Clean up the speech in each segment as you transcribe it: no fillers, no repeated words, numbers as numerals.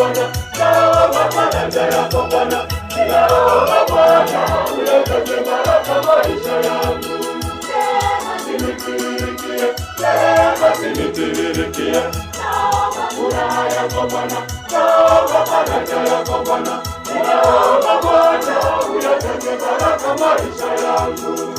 Bwana, naomba faraja yako Bwana, ninaomba Bwana ulete baraka maisha yangu. Neema zinitirikie, neema zinitirikie, naomba furaha yako Bwana, naomba faraja yako Bwana, ninaomba Bwana ulete baraka maisha yangu.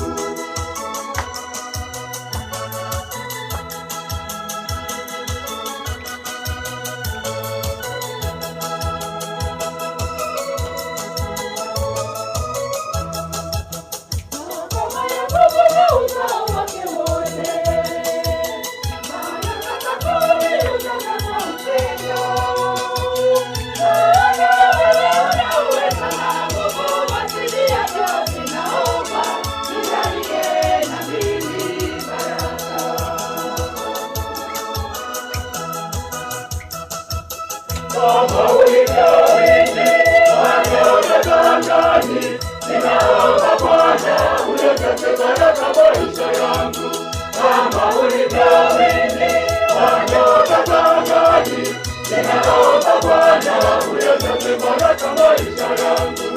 Kama ulivyoahidi wanyonyaji, ninaomba Bwana ulete baraka maisha yangu. Kama ulivyoahidi wanyonyaji, ninaomba Bwana ulete baraka maisha yangu.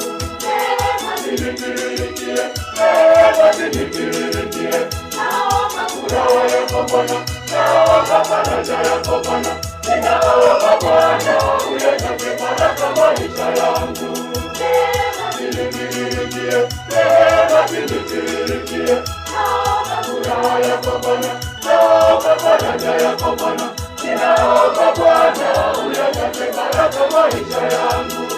Neema zinitirikie, neema zinitirikie, naomba furaha yako Bwana, naomba faraja yako Bwana, ninaomba Bwana ulete baraka maisha yangu. Neema zinitirikie, neema zinitirikie, naomba furaha yako Bwana, naomba faraja yako Bwana, ninaomba Bwana ulete baraka maisha yangu.